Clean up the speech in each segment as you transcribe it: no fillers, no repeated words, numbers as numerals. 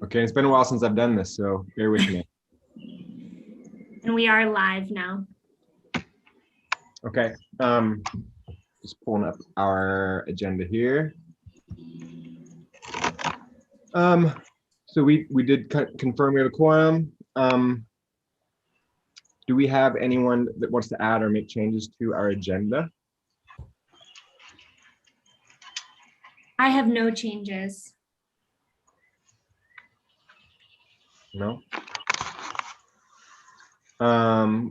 Okay, it's been a while since I've done this, so bear with me. And we are live now. Okay, just pulling up our agenda here. So we did confirm we have a quorum. Do we have anyone that wants to add or make changes to our agenda? I have no changes. No. The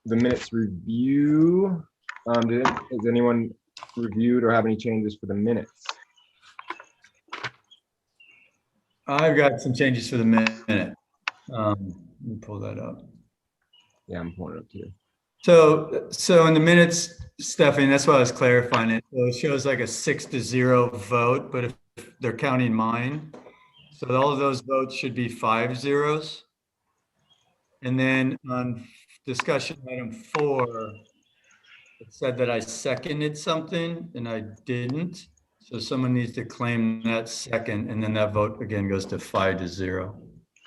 minutes review. Has anyone reviewed or have any changes for the minutes? I've got some changes for the minute. Let me pull that up. Yeah, I'm pulling it up too. So in the minutes, Stephanie, that's why I was clarifying it. So it shows like a 6-0 vote, but if they're counting mine, so all of those votes should be 5 zeros. And then on discussion item 4, it said that I seconded something and I didn't. So someone needs to claim that second, and then that vote again goes to 5-0.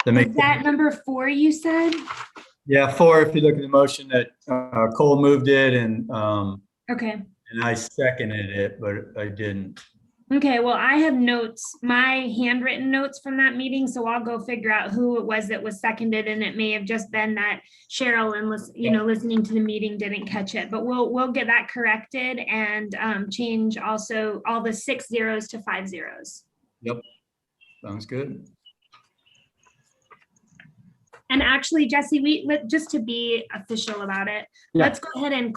Is that number 4 you said? Yeah, 4, if you look at the motion that Cole moved it and Okay. and I seconded it, but I didn't. Okay, well, I have notes, my handwritten notes from that meeting, so I'll go figure out who it was that was seconded, and it may have just been that Cheryl and listening to the meeting didn't catch it, but we'll get that corrected and change also all the 6 zeros to 5 zeros. Yep, sounds good. And actually, Jesse, just to be official about it, let's go ahead and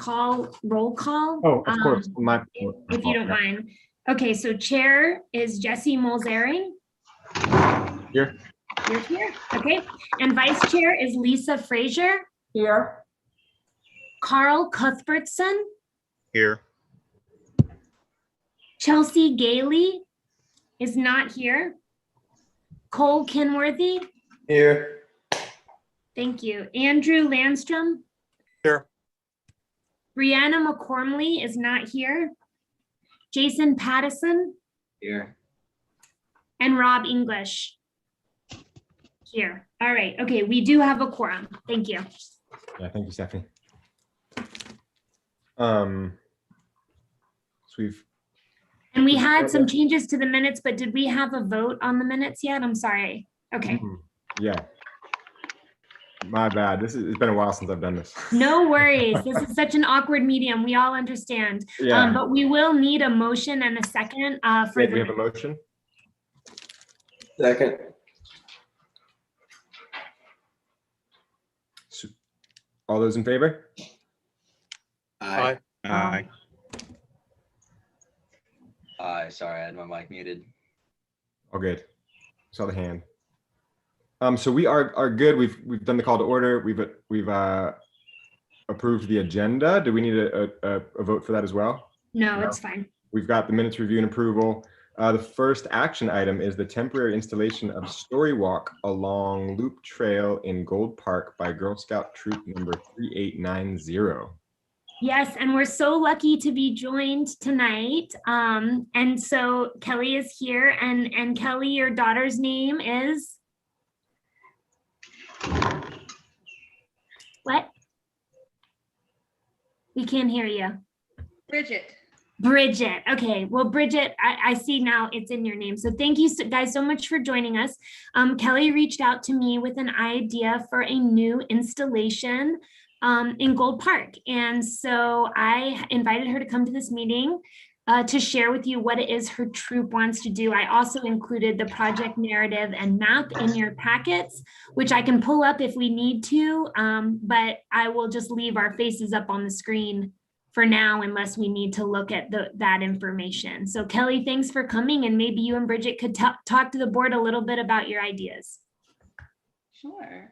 roll call. Oh, of course. If you don't mind. Okay, so chair is Jesse Molzering. Here. You're here, okay. And vice chair is Lisa Frazier. Here. Carl Cuthbertson. Here. Chelsea Gailey is not here. Cole Kenworthy. Here. Thank you. Andrew Landstrom. Here. Brianna McCormley is not here. Jason Pattison. Here. And Rob English. Here. All right. Okay, we do have a quorum. Thank you. Yeah, thank you, Stephanie. So and we had some changes to the minutes, but did we have a vote on the minutes yet? I'm sorry. Okay. Yeah. My bad. It's been a while since I've done this. No worries. This is such an awkward medium. We all understand. Yeah. But we will need a motion and a second for We have a motion. Second. All those in favor? Aye. Aye. Aye, sorry, I had my mic muted. All good. Saw the hand. So we are good. We've done the call to order. We've approved the agenda. Do we need a vote for that as well? No, it's fine. We've got the minutes review and approval. The first action item is the temporary installation of Story Walk along Loop Trail in Gold Park by Girl Scout Troop number 3890. Yes, and we're so lucky to be joined tonight. And so Kelly is here, and Kelly, your daughter's name is? What? We can't hear you. Bridget. Bridget. Okay. Well, Bridget, I see now it's in your name. So thank you guys so much for joining us. Kelly reached out to me with an idea for a new installation in Gold Park. And so I invited her to come to this meeting to share with you what it is her troop wants to do. I also included the project narrative and map in your packets, which I can pull up if we need to, but I will just leave our faces up on the screen for now, unless we need to look at that information. So Kelly, thanks for coming, and maybe you and Bridget could talk to the board a little bit about your ideas. Sure.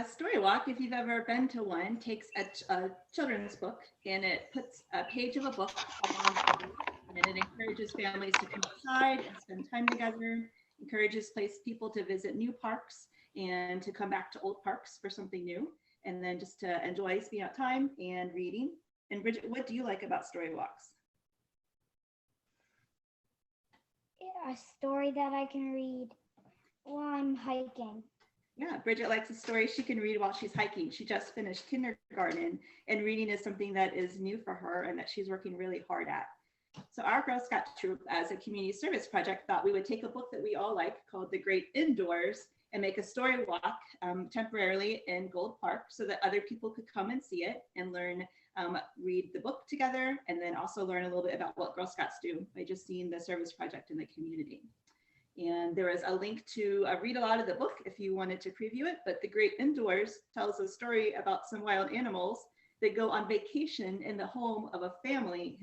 Story Walk, if you've ever been to one, takes a children's book and it puts a page of a book along, and it encourages families to come outside and spend time together, encourages people to visit new parks and to come back to old parks for something new, and then just to enjoy spending out time and reading. And Bridget, what do you like about Story Walks? a story that I can read while I'm hiking. Yeah, Bridget likes a story she can read while she's hiking. She just finished kindergarten, and reading is something that is new for her and that she's working really hard at. So our Girl Scout troop, as a community service project, thought we would take a book that we all like called The Great Indoors and make a story walk temporarily in Gold Park so that other people could come and see it and learn, read the book together, and then also learn a little bit about what Girl Scouts do by just seeing the service project in the community. And there is a link to read a lot of the book if you wanted to preview it, but The Great Indoors tells a story about some wild animals that go on vacation in the home of a family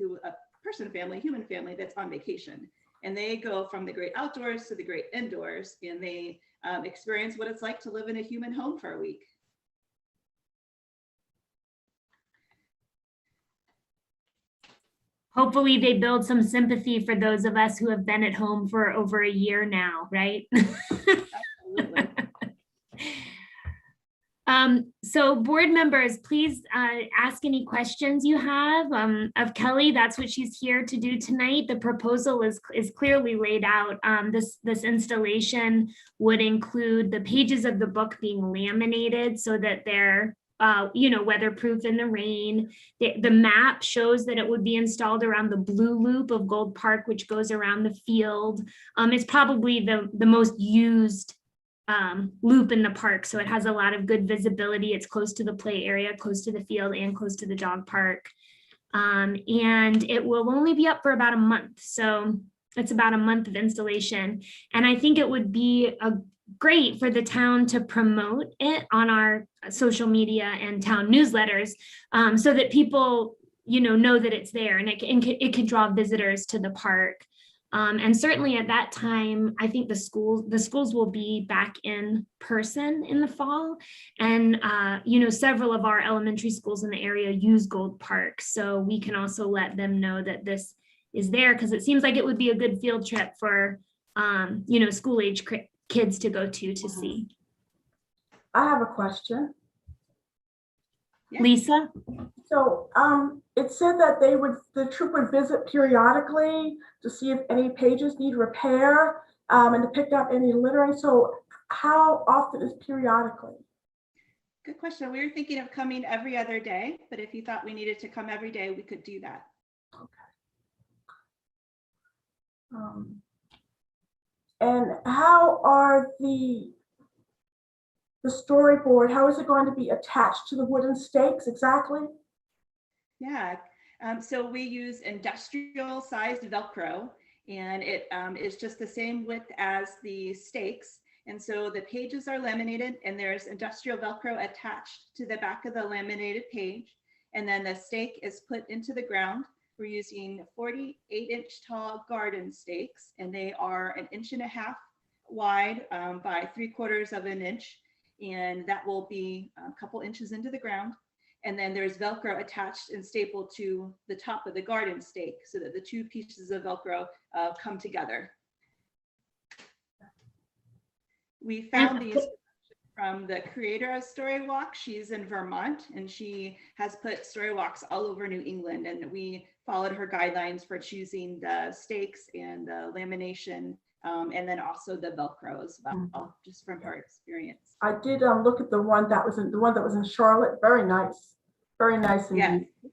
human family that's on vacation. And they go from the great outdoors to the great indoors, and they experience what it's like to live in a human home for a week. Hopefully they build some sympathy for those of us who have been at home for over a year now, right? Absolutely. So board members, please ask any questions you have of Kelly. That's what she's here to do tonight. The proposal is clearly laid out. This installation would include the pages of the book being laminated so that they're weatherproof in the rain. The map shows that it would be installed around the blue loop of Gold Park, which goes around the field. It's probably the most used loop in the park. So it has a lot of good visibility. It's close to the play area, close to the field, and close to the dog park. And it will only be up for about a month. So it's about a month of installation. And I think it would be great for the town to promote it on our social media and town newsletters, so that people, know that it's there, and it could draw visitors to the park. And certainly at that time, I think the schools will be back in person in the fall. And, several of our elementary schools in the area use Gold Park. So we can also let them know that this is there, because it seems like it would be a good field trip for, school age kids to go to see. I have a question. Yeah. Lisa? So it said that the troop would visit periodically to see if any pages need repair and to pick up any littering. So how often is periodically? Good question. We were thinking of coming every other day, but if you thought we needed to come every day, we could do that. Okay. And how are the storyboard, how is it going to be attached to the wooden stakes exactly? Yeah, so we use industrial sized Velcro, and it is just the same width as the stakes. And so the pages are laminated, and there's industrial Velcro attached to the back of the laminated page. And then the stake is put into the ground. We're using 48-inch tall garden stakes, and they are 1.5 inches wide by 3/4 inch. And that will be a couple inches into the ground. And then there's Velcro attached and stapled to the top of the garden stake so that the two pieces of Velcro come together. We found these from the creator of Storywalk. She's in Vermont, and she has put Storywalks all over New England. And we followed her guidelines for choosing the stakes and the lamination, and then also the Velcro as well, just from her experience. I did look at the one that was in Charlotte. Very nice. Very nice indeed. Yes.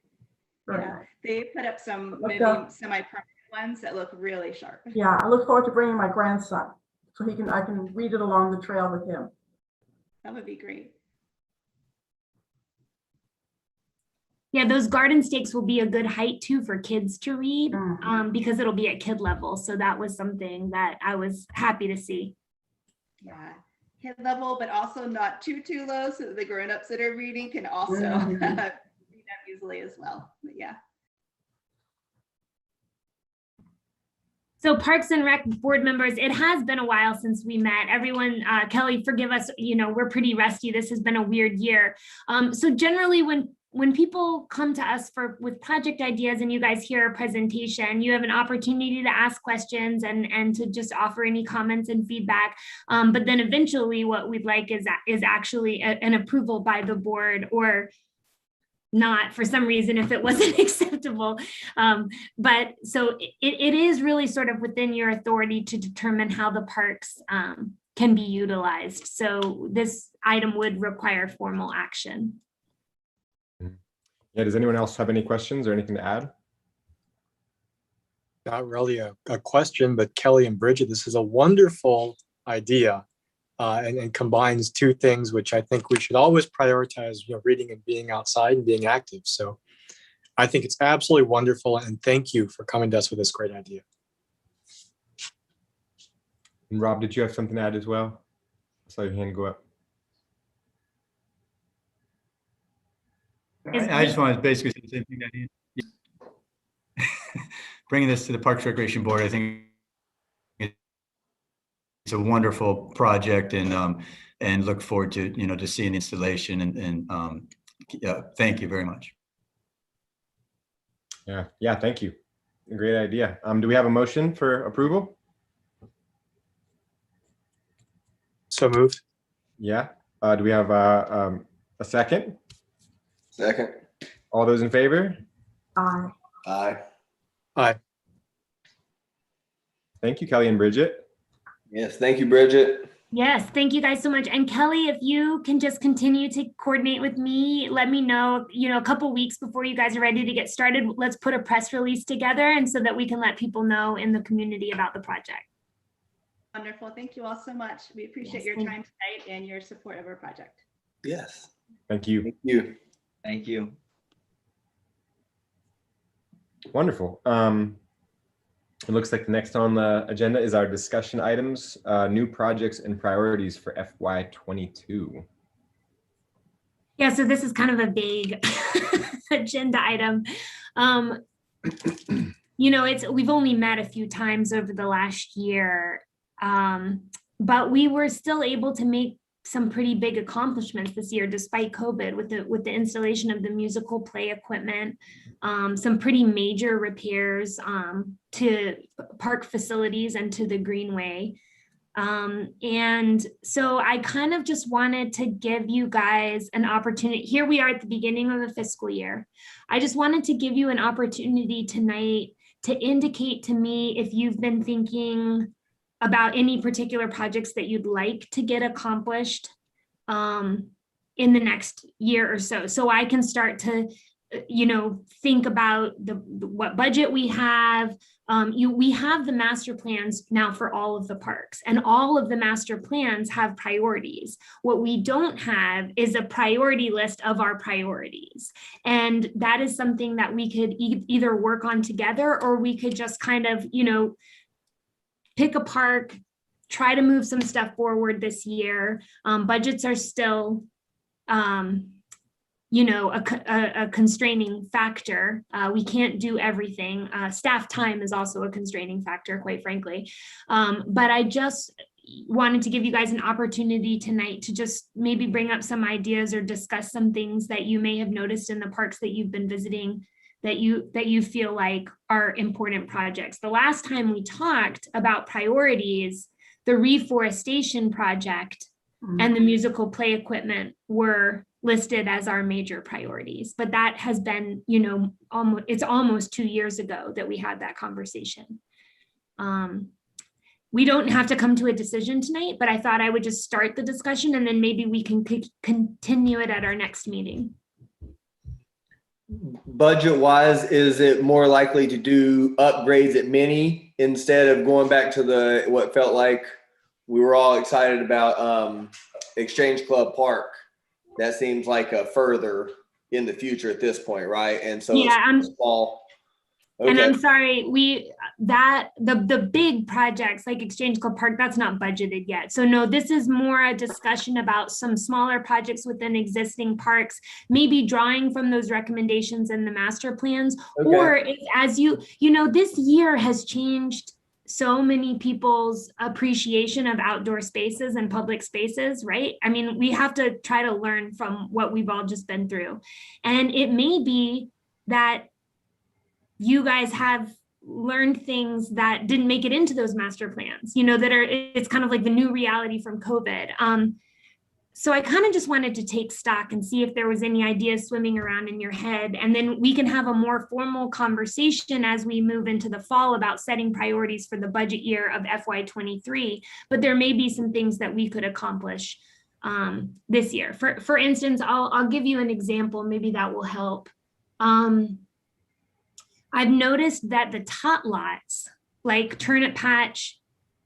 Very Yeah. nice. They put up some maybe semi-permanent ones that look really sharp. Yeah, I look forward to bringing my grandson so I can read it along the trail with him. That would be great. Yeah, those garden stakes will be a good height too for kids to read, Mhm. because it'll be at kid level. So that was something that I was happy to see. Yeah, kid level, but also not too low, so that the grown-ups that are reading can also Mhm. read that easily as well. But yeah. So Parks and Rec board members, it has been a while since we met. Everyone, Kelly, forgive us, we're pretty rusty. This has been a weird year. So generally when people come to us with project ideas and you guys hear a presentation, you have an opportunity to ask questions and to just offer any comments and feedback. But then eventually what we'd like is actually an approval by the board, or not for some reason if it wasn't acceptable. But so it is really sort of within your authority to determine how the parks can be utilized. So this item would require formal action. Yeah, does anyone else have any questions or anything to add? Not really a question, but Kelly and Bridget, this is a wonderful idea and combines two things, which I think we should always prioritize, reading and being outside and being active. So I think it's absolutely wonderful. And thank you for coming to us with this great idea. And Rob, did you have something to add as well? I saw your hand go up. I just wanted to basically say the same thing that he bringing this to the Parks Recreation Board. I think it's a wonderful project, and look forward to to seeing the installation. And yeah, thank you very much. Yeah, thank you. A great idea. Do we have a motion for approval? So moved. Yeah. Do we have a second? Second. All those in favor? Aye. Aye. Aye. Thank you, Kelly and Bridget. Yes, thank you, Bridget. Yes, thank you guys so much. And Kelly, if you can just continue to coordinate with me, let me know, a couple weeks before you guys are ready to get started. Let's put a press release together, and so that we can let people know in the community about the project. Wonderful. Thank you all so much. We appreciate Yes, your thank time tonight and your support of our project. Yes. Thank you. Thank you. Thank you. Wonderful. It looks like the next on the agenda is our discussion items, new projects and priorities for FY22. Yeah, so this is kind of a vague agenda item. We've only met a few times over the last year, but we were still able to make some pretty big accomplishments this year, despite COVID, with the installation of the musical play equipment, some pretty major repairs to park facilities and to the Greenway. And so I kind of just wanted to give you guys an opportunity. Here we are at the beginning of the fiscal year. I just wanted to give you an opportunity tonight to indicate to me if you've been thinking about any particular projects that you'd like to get accomplished in the next year or so. So I can start to, think about what budget we have. We have the master plans now for all of the parks, and all of the master plans have priorities. What we don't have is a priority list of our priorities. And that is something that we could either work on together, or we could just kind of, pick a park, try to move some stuff forward this year. Budgets are still, a constraining factor. We can't do everything. Staff time is also a constraining factor, quite frankly. But I just wanted to give you guys an opportunity tonight to just maybe bring up some ideas or discuss some things that you may have noticed in the parks that you've been visiting that you feel like are important projects. The last time we talked about priorities, the reforestation project and the musical play equipment were listed as our major priorities, but that has been, it's almost 2 years ago that we had that conversation. We don't have to come to a decision tonight, but I thought I would just start the discussion, and then maybe we can continue it at our next meeting. Budget wise, is it more likely to do upgrades at Mini instead of going back to what felt like we were all excited about Exchange Club Park? That seems like a further in the future at this point, right? And so yeah, it's small. Okay. And I'm sorry, the big projects like Exchange Club Park, that's not budgeted yet. So no, this is more a discussion about some smaller projects within existing parks, maybe drawing from those recommendations in the master plans. Okay. Or if, as this year has changed so many people's appreciation of outdoor spaces and public spaces, right? I mean, we have to try to learn from what we've all just been through. And it may be that you guys have learned things that didn't make it into those master plans, it's kind of like the new reality from COVID. so I kind of just wanted to take stock and see if there was any ideas swimming around in your head. And then we can have a more formal conversation as we move into the fall about setting priorities for the budget year of FY23. But there may be some things that we could accomplish this year. For instance, I'll give you an example. Maybe that will help. I've noticed that the tot lots, like Turnip Patch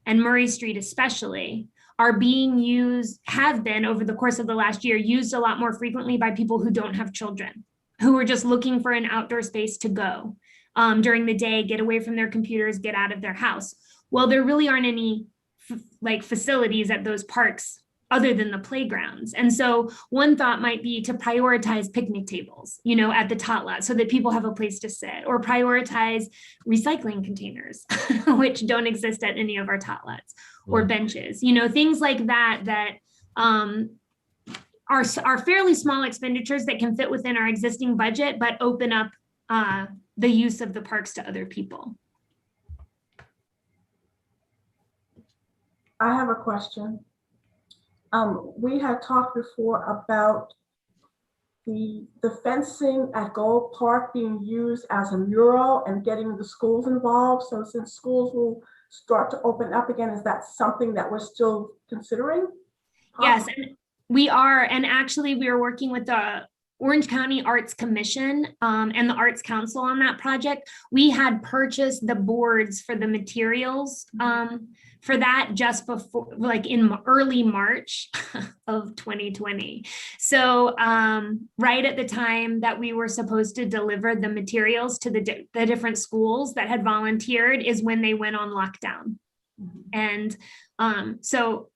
and Murray Street especially, are being used, have been over the course of the last year, used a lot more frequently by people who don't have children, who are just looking for an outdoor space to go during the day, get away from their computers, get out of their house. Well, there really aren't any facilities at those parks other than the playgrounds. And so one thought might be to prioritize picnic tables, at the tot lot so that people have a place to sit, or prioritize recycling containers, which don't exist at any of our tot lots, or benches, things like that are fairly small expenditures that can fit within our existing budget, but open up the use of the parks to other people. I have a question. We had talked before about the fencing at Gold Park being used as a mural and getting the schools involved. So since schools will start to open up again, is that something that we're still considering? Yes, and we are. And actually, we are working with the Orange County Arts Commission and the Arts Council on that project. We had purchased the boards for the materials for that just before, like in early March of 2020. So right at the time that we were supposed to deliver the materials to the different schools that had volunteered is when they went on lockdown. And so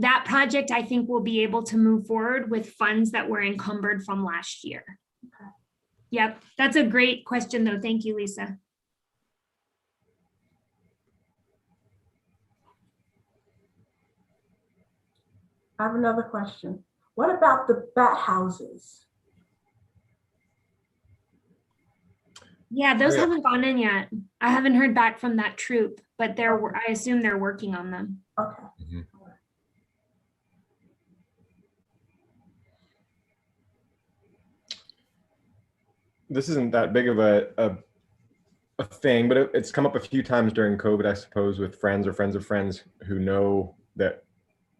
that project, I think, will be able to move forward with funds that were encumbered from last year. Okay. Yep, that's a great question, though. Thank you, Lisa. I have another question. What about the bat houses? Yeah, those haven't gone in yet. I haven't heard back from that troop, but I assume they're working on them. Okay. Mm-hmm. This isn't that big of a thing, but it's come up a few times during COVID, I suppose, with friends or friends of friends who know that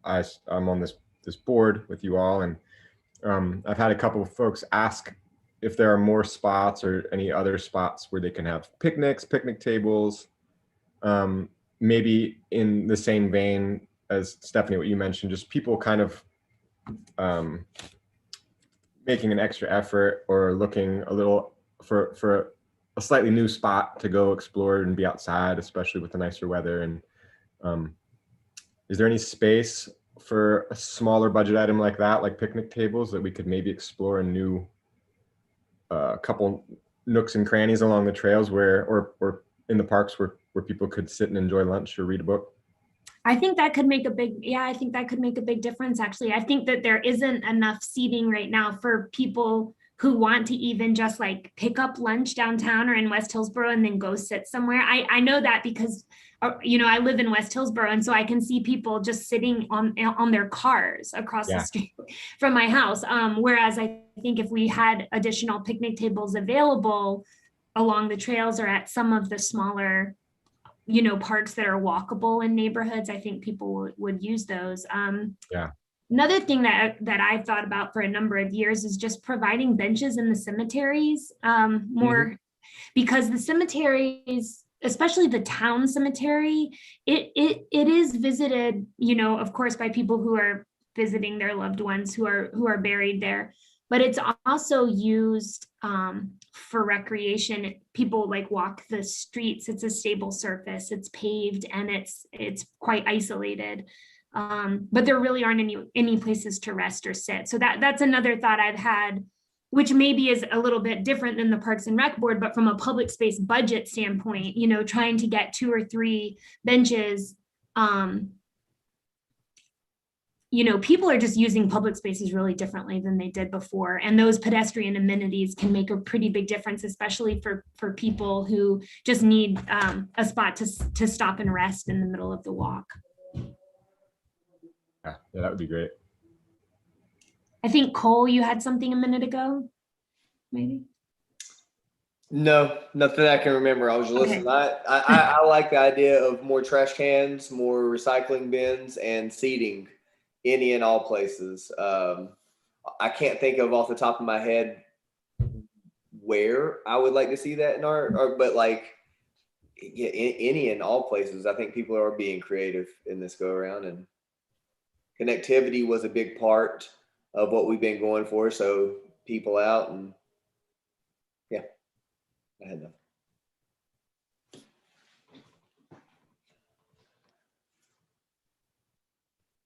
I'm on this board with you all. And I've had a couple of folks ask if there are more spots or any other spots where they can have picnics, picnic tables, maybe in the same vein as Stephanie, what you mentioned, just people kind of making an extra effort or looking a little for a slightly new spot to go explore and be outside, especially with the nicer weather. And is there any space for a smaller budget item like that, like picnic tables, that we could maybe explore a new couple nooks and crannies along the trails or in the parks where people could sit and enjoy lunch or read a book? I think that could make a big difference, actually. I think that there isn't enough seating right now for people who want to even just like pick up lunch downtown or in West Hillsborough and then go sit somewhere. I know that because, I live in West Hillsborough, and so I can see people just sitting on their cars across the street from my house. Whereas I think if we had additional picnic tables available along the trails or at some of the smaller parks that are walkable in neighborhoods, I think people would use those. Another thing that I've thought about for a number of years is just providing benches in the cemeteries more, because the cemeteries, especially the town cemetery, it is visited, of course, by people who are visiting their loved ones who are buried there, but it's also used for recreation. People like walk the streets. It's a stable surface, it's paved, and it's quite isolated. But there really aren't any places to rest or sit. So that's another thought I've had, which maybe is a little bit different than the Parks and Rec Board, but from a public space budget standpoint, trying to get 2 or 3 benches. People are just using public spaces really differently than they did before. And those pedestrian amenities can make a pretty big difference, especially for people who just need a spot to stop and rest in the middle of the walk. Yeah, that would be great. I think Cole, you had something a minute ago, maybe? No, nothing I can remember. I was just listening. I like the idea of more trash cans, more recycling bins, and seating any and all places. I can't think of off the top of my head where I would like to see that in but like, yeah, any and all places. I think people are being creative in this go around, and connectivity was a big part of what we've been going for. So people out, and yeah, I had nothing.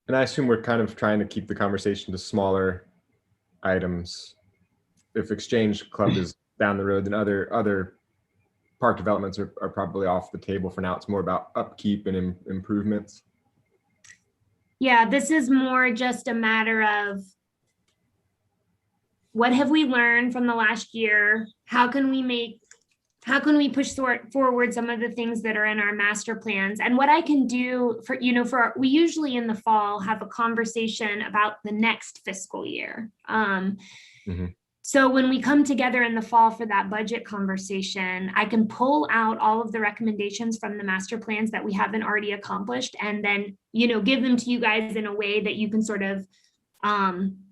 And I assume we're kind of trying to keep the conversation to smaller items. If Exchange Club is down the road, then other park developments are probably off the table for now. It's more about upkeep and improvements. Yeah, this is more just a matter of what have we learned from the last year? How can we push forward some of the things that are in our master plans? And what I can do we usually in the fall have a conversation about the next fiscal year. So when we come together in the fall for that budget conversation, I can pull out all of the recommendations from the master plans that we haven't already accomplished, and then, give them to you guys in a way that you can sort of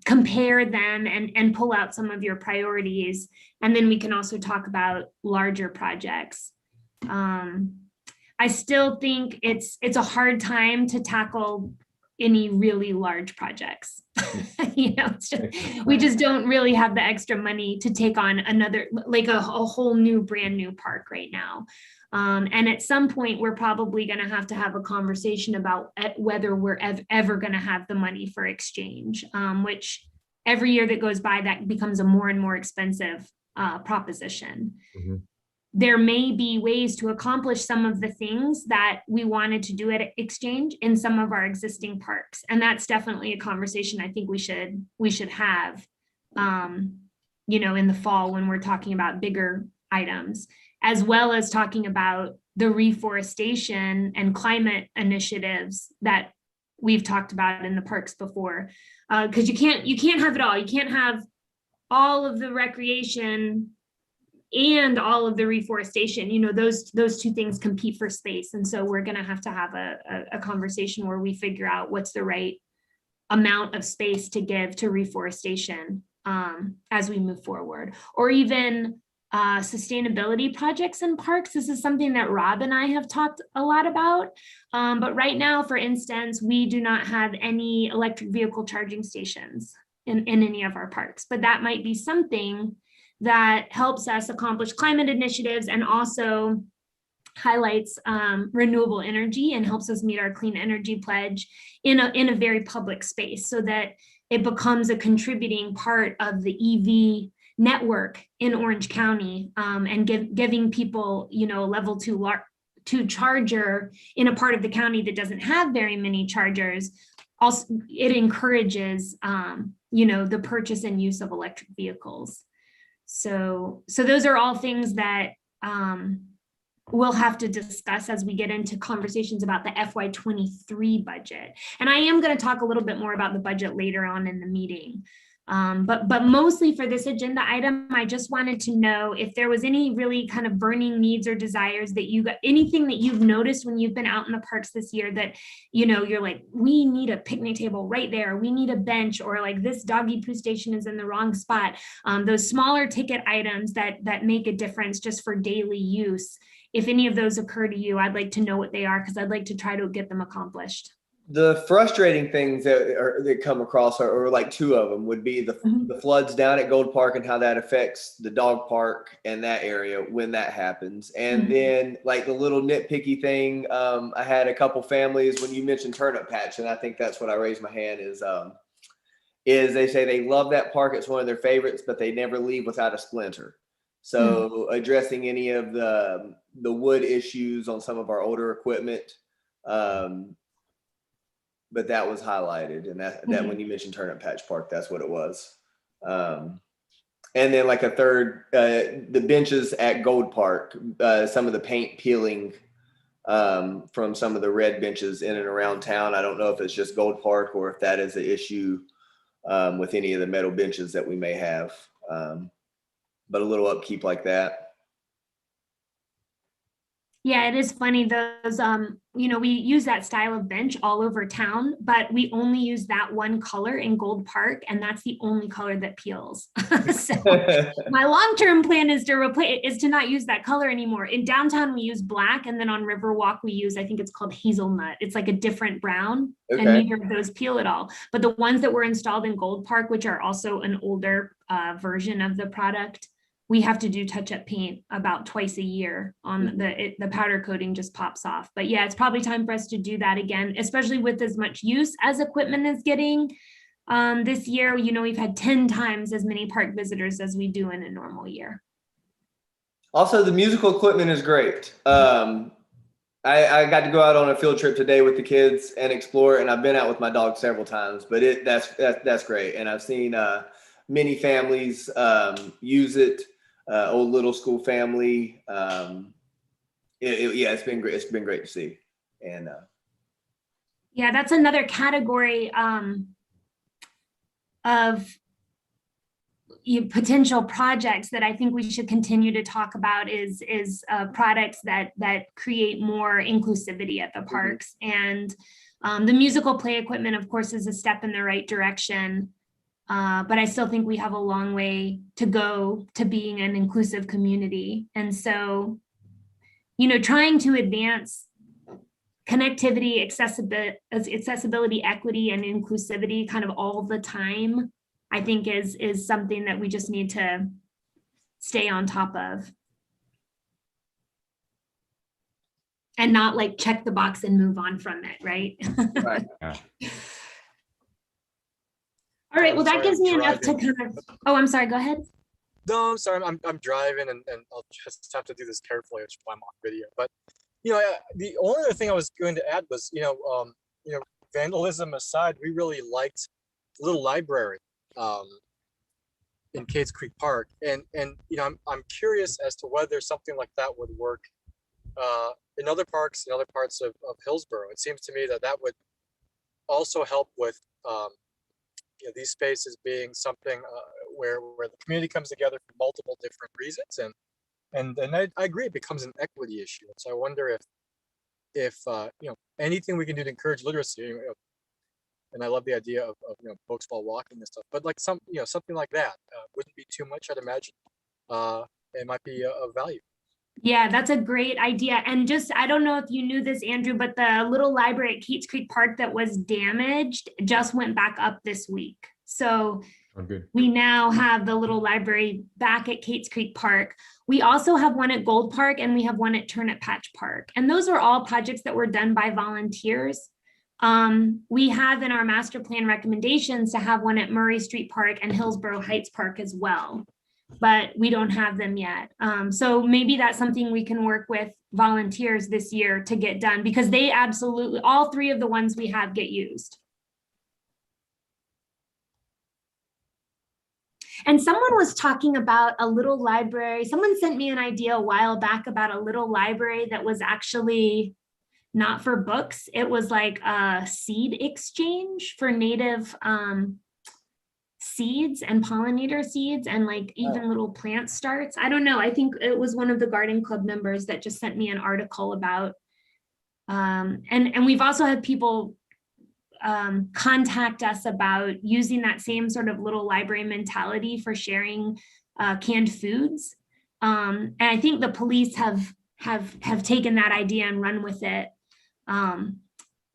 compare them and pull out some of your priorities. And then we can also talk about larger projects. I still think it's a hard time to tackle any really large projects. We just don't really have the extra money to take on another, like a whole new brand new park right now. And at some point, we're probably going to have a conversation about whether we're ever going to have the money for Exchange, which every year that goes by, that becomes a more and more expensive proposition. There may be ways to accomplish some of the things that we wanted to do at Exchange in some of our existing parks. And that's definitely a conversation I think we should have, in the fall when we're talking about bigger items, as well as talking about the reforestation and climate initiatives that we've talked about in the parks before. Because you can't have it all. You can't have all of the recreation and all of the reforestation. Those two things compete for space. And so we're going to have a conversation where we figure out what's the right amount of space to give to reforestation as we move forward, or even sustainability projects in parks. This is something that Rob and I have talked a lot about. But right now, for instance, we do not have any electric vehicle charging stations in any of our parks, but that might be something that helps us accomplish climate initiatives and also highlights renewable energy and helps us meet our clean energy pledge in a very public space, so that it becomes a contributing part of the EV network in Orange County, and giving people, a level 2 charger in a part of the county that doesn't have very many chargers. Also, it encourages, the purchase and use of electric vehicles. So those are all things that we'll have to discuss as we get into conversations about the FY23 budget. And I am going to talk a little bit more about the budget later on in the meeting. But mostly for this agenda item, I just wanted to know if there was any really kind of burning needs or desires that anything that you've noticed when you've been out in the parks this year that, you're like, we need a picnic table right there. We need a bench, or like this doggy poo station is in the wrong spot. Those smaller ticket items that make a difference just for daily use. If any of those occur to you, I'd like to know what they are, because I'd like to try to get them accomplished. The frustrating things that come across are like two of them would be the floods down at Gold Park and how that affects the dog park and that area when that happens. And then like the little nitpicky thing, I had a couple families when you mentioned Turnip Patch, and I think that's what I raised my hand is they say they love that park. It's one of their favorites, but they never leave without a splinter. So addressing any of the wood issues on some of our older equipment, but that was highlighted, and that when you mentioned Turnip Patch Park, that's what it was. And then like a third, the benches at Gold Park, some of the paint peeling from some of the red benches in and around town. I don't know if it's just Gold Park or if that is an issue with any of the metal benches that we may have. But a little upkeep like that. Yeah, it is funny. Those, we use that style of bench all over town, but we only use that one color in Gold Park, and that's the only color that peels. So my long-term plan is to not use that color anymore. In downtown, we use black, and then on Riverwalk, we use, I think it's called hazelnut. It's like a different brown, and neither of those peel at all. But the ones that were installed in Gold Park, which are also an older version of the product, we have to do touch-up paint about twice a year on the powder coating just pops off. But yeah, it's probably time for us to do that again, especially with as much use as equipment is getting. This year, we've had 10 times as many park visitors as we do in a normal year. Also, the musical equipment is great. I got to go out on a field trip today with the kids and explore, and I've been out with my dog several times, but that's great. And I've seen many families use it. Old Little School family. It's been great. It's been great to see. And yeah, that's another category of potential projects that I think we should continue to talk about is products that create more inclusivity at the parks. And the musical play equipment, of course, is a step in the right direction. But I still think we have a long way to go to being an inclusive community. And so, trying to advance connectivity, accessibility, equity, and inclusivity kind of all the time, I think is something that we just need to stay on top of. And not like check the box and move on from it, right? Right. All right, well, that gives me enough to kind of, oh, I'm sorry, go ahead. No, I'm sorry, I'm driving and I'll just have to do this carefully, which is why I'm on video. But, the only other thing I was going to add was, vandalism aside, we really liked the little library in Cades Creek Park. And I'm curious as to whether something like that would work in other parks, in other parts of Hillsborough. It seems to me that would also help with these spaces being something where the community comes together for multiple different reasons, and I agree it becomes an equity issue. So I wonder if anything we can do to encourage literacy, and I love the idea of books while walking and stuff, but like something like that wouldn't be too much, I'd imagine. It might be of value. Yeah, that's a great idea. And just, I don't know if you knew this, Andrew, but the little library at Cades Creek Park that was damaged just went back up this week. So we now have the little library back at Cades Creek Park. We also have one at Gold Park and we have one at Turnip Patch Park. And those are all projects that were done by volunteers. We have in our master plan recommendations to have one at Murray Street Park and Hillsborough Heights Park as well, but we don't have them yet. So maybe that's something we can work with volunteers this year to get done, because they absolutely, all three of the ones we have get used. And someone was talking about a little library. Someone sent me an idea a while back about a little library that was actually not for books. It was like a seed exchange for native seeds and pollinator seeds and like even little plant starts. I don't know. I think it was one of the garden club members that just sent me an article about, and we've also had people contact us about using that same sort of little library mentality for sharing canned foods. And I think the police have taken that idea and run with it.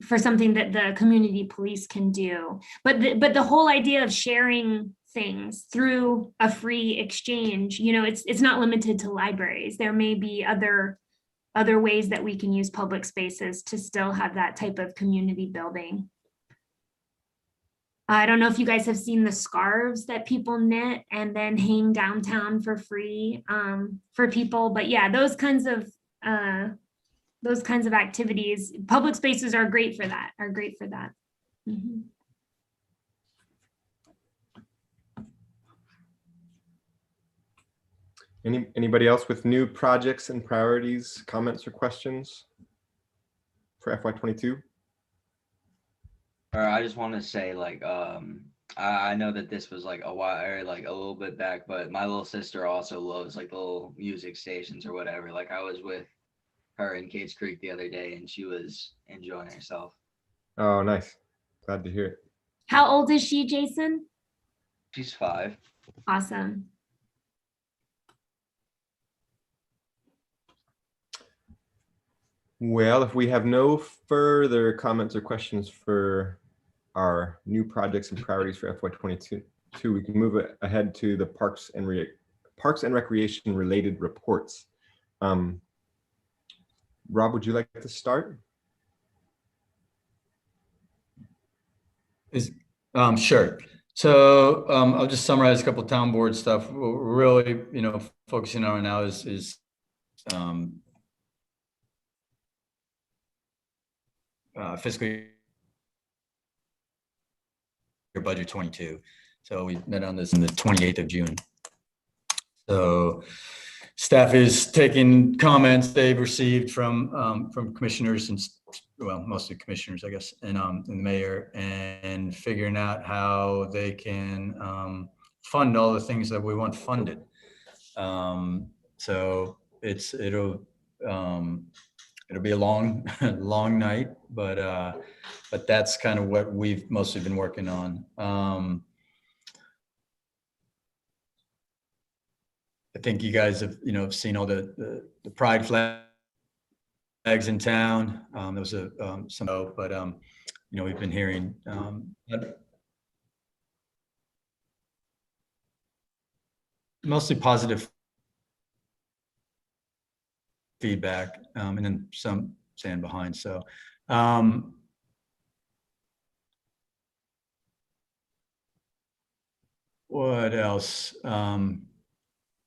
For something that the community police can do. But the whole idea of sharing things through a free exchange, it's not limited to libraries. There may be other ways that we can use public spaces to still have that type of community building. I don't know if you guys have seen the scarves that people knit and then hang downtown for free for people, but yeah, those kinds of activities, public spaces are great for that, Mm-hmm. Anybody else with new projects and priorities, comments or questions for FY22? I just want to say, I know that this was like a while, or like a little bit back, but my little sister also loves like little music stations or whatever. Like I was with her in Cades Creek the other day, and she was enjoying herself. Oh, nice. Glad to hear it. How old is she, Jason? She's 5. Awesome. Well, if we have no further comments or questions for our new projects and priorities for FY22, we can move ahead to the Parks and Recreation related reports. Rob, would you like to start? Sure. So I'll just summarize a couple of town board stuff. What we're really, focusing on right now is fiscal year budget 22. So we met on this on the 28th of June. So staff is taking comments they've received from commissioners and, well, mostly commissioners, I guess, and the mayor, and figuring out how they can fund all the things that we want funded. So it'll be a long, long night, but that's kind of what we've mostly been working on. I think you guys have, seen all the pride flags in town. There was some, but we've been hearing mostly positive feedback, and then some stand behind. So what else?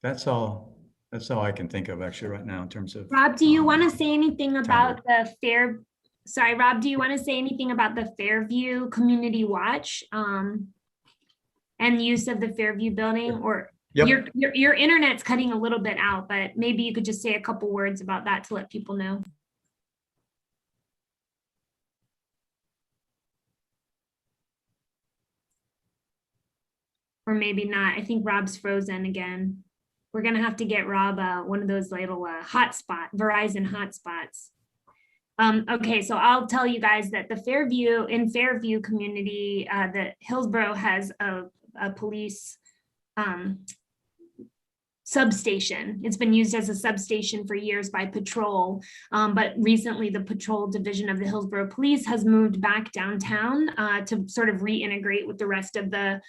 That's all I can think of actually right now in terms of. Rob, do you want to say anything about the Fair? Sorry, Rob, do you want to say anything about the Fairview Community Watch and use of the Fairview building? Or Yep. your internet's cutting a little bit out, but maybe you could just say a couple words about that to let people know. Or maybe not. I think Rob's frozen again. We're gonna have to get Rob one of those little Verizon hotspots. Okay, so I'll tell you guys that the Fairview community, that Hillsborough has a police substation. It's been used as a substation for years by patrol, but recently the patrol division of the Hillsborough Police has moved back downtown to sort of reintegrate with the rest of the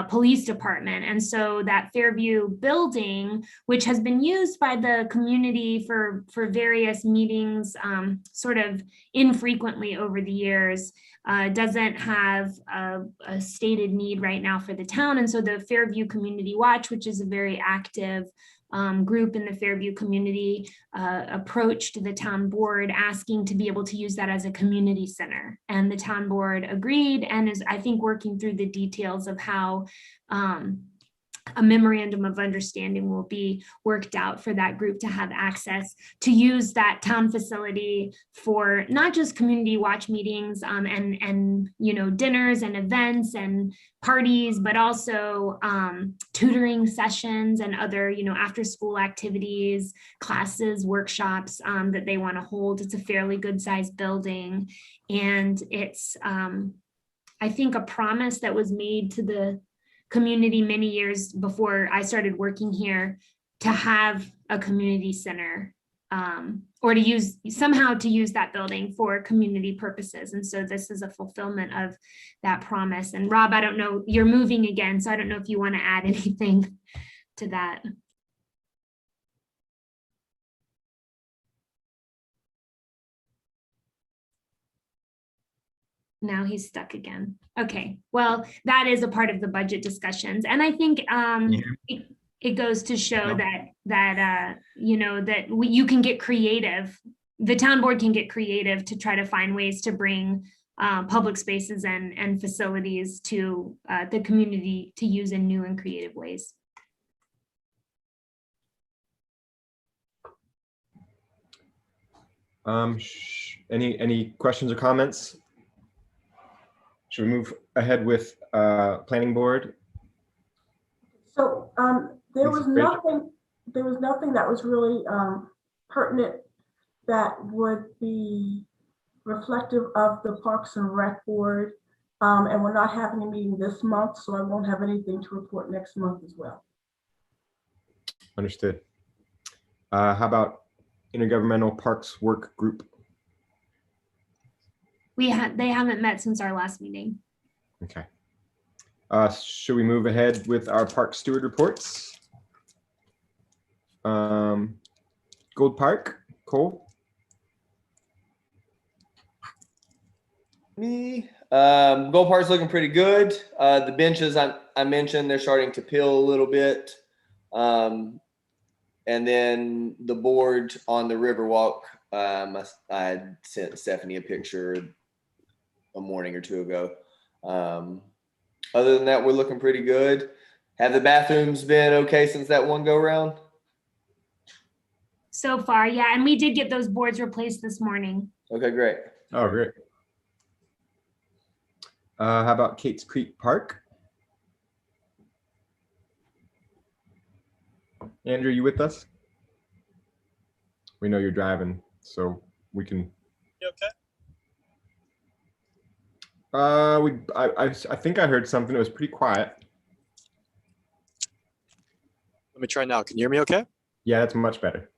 police department. And so that Fairview building, which has been used by the community for various meetings sort of infrequently over the years, doesn't have a stated need right now for the town. And so the Fairview Community Watch, which is a very active group in the Fairview community, approached the town board asking to be able to use that as a community center. And the town board agreed and is, I think, working through the details of how a memorandum of understanding will be worked out for that group to have access to use that town facility for not just community watch meetings and dinners and events and parties, but also tutoring sessions and other after school activities, classes, workshops that they want to hold. It's a fairly good sized building, and it's I think a promise that was made to the community many years before I started working here to have a community center or to use that building for community purposes. And so this is a fulfillment of that promise. And Rob, I don't know, you're moving again, so I don't know if you want to add anything to that. Now he's stuck again. Okay, well, that is a part of the budget discussions. And I think it goes to show that you can get creative. The town board can get creative to try to find ways to bring public spaces and facilities to the community to use in new and creative ways. Any questions or comments? Should we move ahead with planning board? So there was Lisa, Bridget? nothing that was really pertinent that would be reflective of the Parks and Rec Board. And we're not having a meeting this month, so I won't have anything to report next month as well. Understood. How about Intergovernmental Parks Work Group? They haven't met since our last meeting. Okay. Should we move ahead with our park steward reports? Gold Park, Cole? Me, Gold Park's looking pretty good. The benches I mentioned, they're starting to peel a little bit. And then the board on the Riverwalk, I had sent Stephanie a picture a morning or two ago. Other than that, we're looking pretty good. Have the bathrooms been okay since that one go round? So far, yeah, and we did get those boards replaced this morning. Okay, great. Oh, great. How about Kate's Creek Park? Andrew, you with us? We know you're driving, so we can. You okay? I think I heard something. It was pretty quiet. Let me try now. Can you hear me okay? Yeah, that's much better.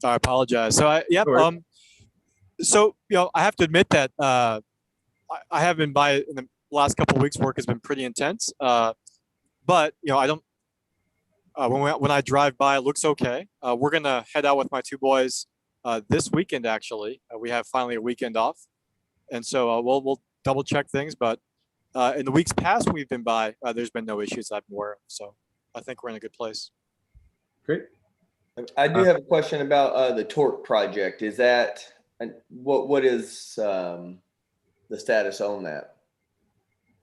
I apologize. So I worries. so I have to admit that I have been by in the last couple of weeks. Work has been pretty intense. But I don't. When I drive by, it looks okay. We're gonna head out with my two boys this weekend. Actually, we have finally a weekend off, and so we'll double check things. But in the weeks past we've been by, there's been no issues I'm aware of. So I think we're in a good place. Great. I do have a question about the Torque project. Is that what is the status on that?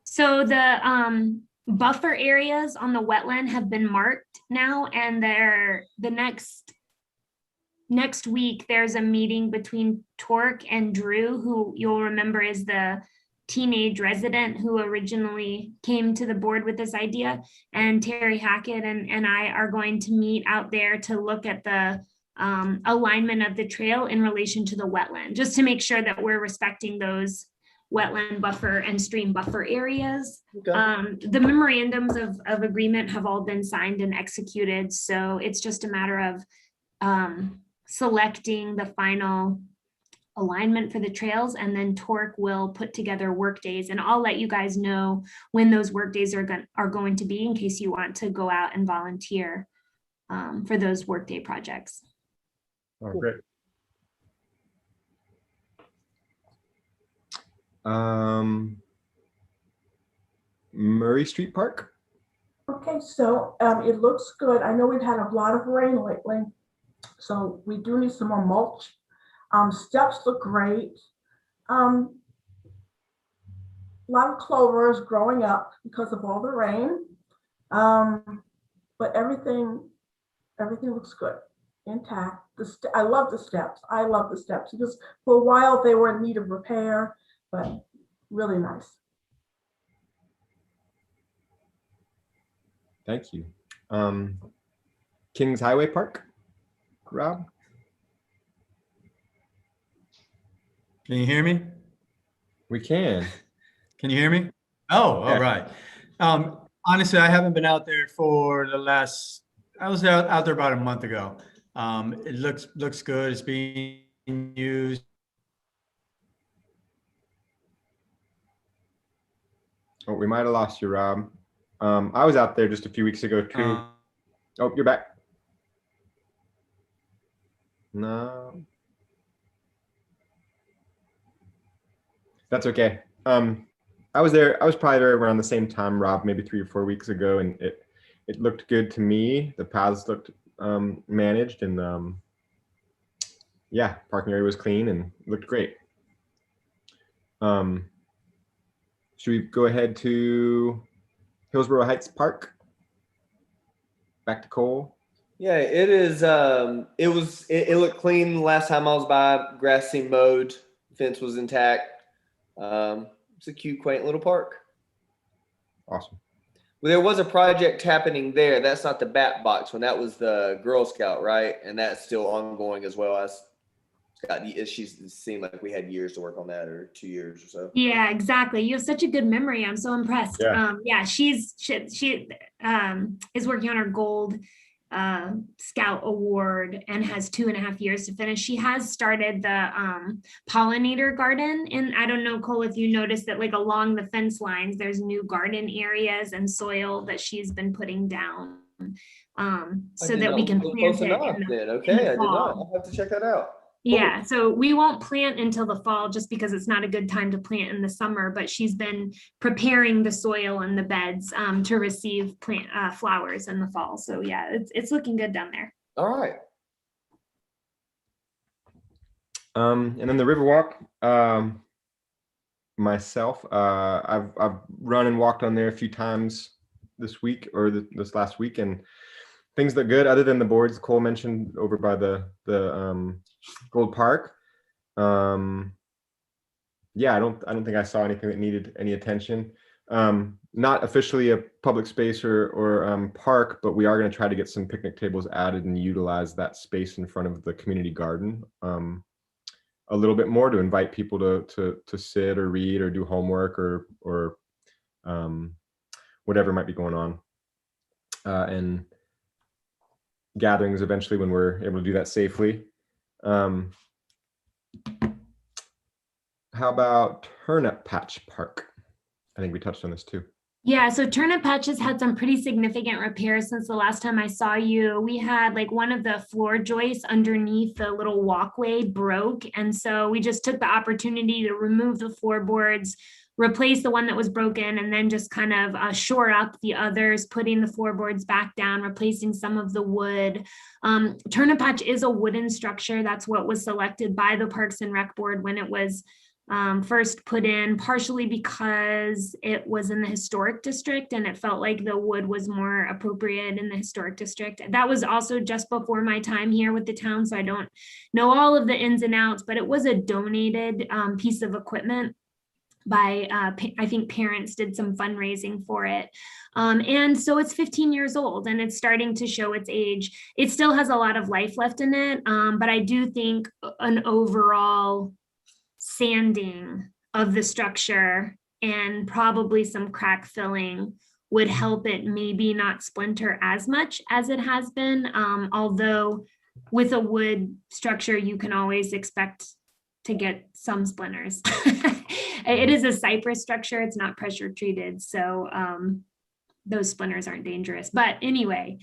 So the buffer areas on the wetland have been marked now, and the next week there's a meeting between Torque and Drew, who you'll remember is the teenage resident who originally came to the board with this idea. And Terry Hackett and I are going to meet out there to look at the alignment of the trail in relation to the wetland, just to make sure that we're respecting those wetland buffer and stream buffer areas. Okay. The memorandums of agreement have all been signed and executed. So it's just a matter of selecting the final alignment for the trails, and then Torque will put together work days, and I'll let you guys know when those work days are going to be in case you want to go out and volunteer for those workday projects. Oh, great. Murray Street Park? Okay, so it looks good. I know we've had a lot of rain lately, so we do need some more mulch. Steps look great. A lot of clover is growing up because of all the rain. But everything looks good, intact. I love the steps. I love the steps because for a while they were in need of repair, but really nice. Thank you. Kings Highway Park, Rob? Can you hear me? We can. Can you hear me? Oh, all right. Honestly, I haven't been out there for the last, I was out there about a month ago. It looks good. It's being used. Oh, we might have lost you, Rob. I was out there just a few weeks ago too. Oh, you're back. No. That's okay. I was there. I was probably there around the same time, Rob, maybe 3 or 4 weeks ago, and it looked good to me. The paths looked managed, and yeah, parking area was clean and looked great. Should we go ahead to Hillsborough Heights Park? Back to Cole. Yeah, it is. It looked clean last time I was by. Grass seemed mowed. Fence was intact. It's a cute, quaint little park. Awesome. Well, there was a project happening there. That's not the Bat Box one. That was the Girl Scout, right? And that's still ongoing as well. As she's seemed like we had years to work on that, or 2 years or so. Yeah, exactly. You have such a good memory. I'm so impressed. Yeah. Yeah, she is working on her gold Scout award and has 2.5 years to finish. She has started the pollinator garden, and I don't know, Cole, if you noticed that like along the fence lines, there's new garden areas and soil that she's been putting down so that we can plant it. Okay, I did not. I'll have to check that out. Yeah, so we won't plant until the fall just because it's not a good time to plant in the summer, but she's been preparing the soil and the beds to receive plant flowers in the fall. So yeah, it's looking good down there. All right. And then the Riverwalk, myself, I've run and walked on there a few times this week or this last week, and things look good other than the boards Cole mentioned over by the Gold Park. Yeah, I don't think I saw anything that needed any attention. Not officially a public space or park, but we are going to try to get some picnic tables added and utilize that space in front of the community garden a little bit more to invite people to sit or read or do homework or whatever might be going on, and gatherings eventually when we're able to do that safely. How about Turnip Patch Park? I think we touched on this too. Yeah, so Turnip Patch has had some pretty significant repairs since the last time I saw you. We had like one of the floor joists underneath the little walkway broke. And so we just took the opportunity to remove the floorboards, replace the one that was broken, and then just kind of shore up the others, putting the floorboards back down, replacing some of the wood. Turnip Patch is a wooden structure. That's what was selected by the Parks and Rec Board when it was first put in, partially because it was in the historic district and it felt like the wood was more appropriate in the historic district. That was also just before my time here with the town, so I don't know all of the ins and outs, but it was a donated piece of equipment by I think parents did some fundraising for it. And so it's 15 years old and it's starting to show its age. It still has a lot of life left in it, but I do think an overall sanding of the structure and probably some crack filling would help it maybe not splinter as much as it has been. Although with a wood structure, you can always expect to get some splinters. It is a cypress structure. It's not pressure treated. So those splinters aren't dangerous. But anyway,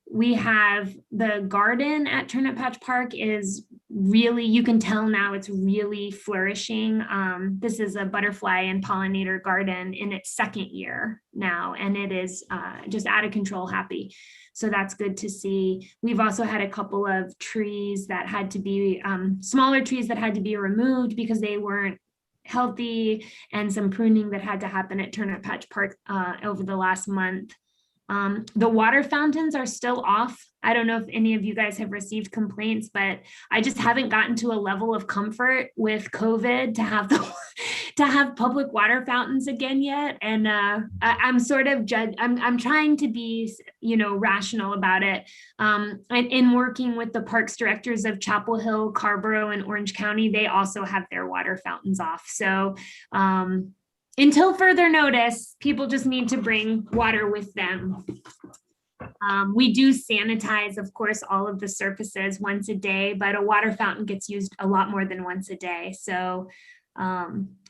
we have the garden at Turnip Patch Park is really, you can tell now it's really flourishing. This is a butterfly and pollinator garden in its second year now, and it is just out of control happy. So that's good to see. We've also had a couple of trees that had to be, smaller trees that had to be removed because they weren't healthy, and some pruning that had to happen at Turnip Patch Park over the last month. The water fountains are still off. I don't know if any of you guys have received complaints, but I just haven't gotten to a level of comfort with COVID to have to have public water fountains again yet. And I'm sort of I'm trying to be, rational about it. And in working with the parks directors of Chapel Hill, Carrboro, and Orange County, they also have their water fountains off. So until further notice, people just need to bring water with them. We do sanitize, of course, all of the surfaces once a day, but a water fountain gets used a lot more than once a day. So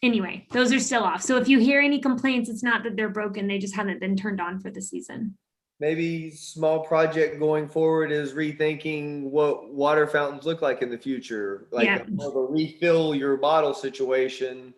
anyway, those are still off. So if you hear any complaints, it's not that they're broken, they just haven't been turned on for the season. Maybe small project going forward is rethinking what water fountains look like in the future, like more of a refill your bottle situation.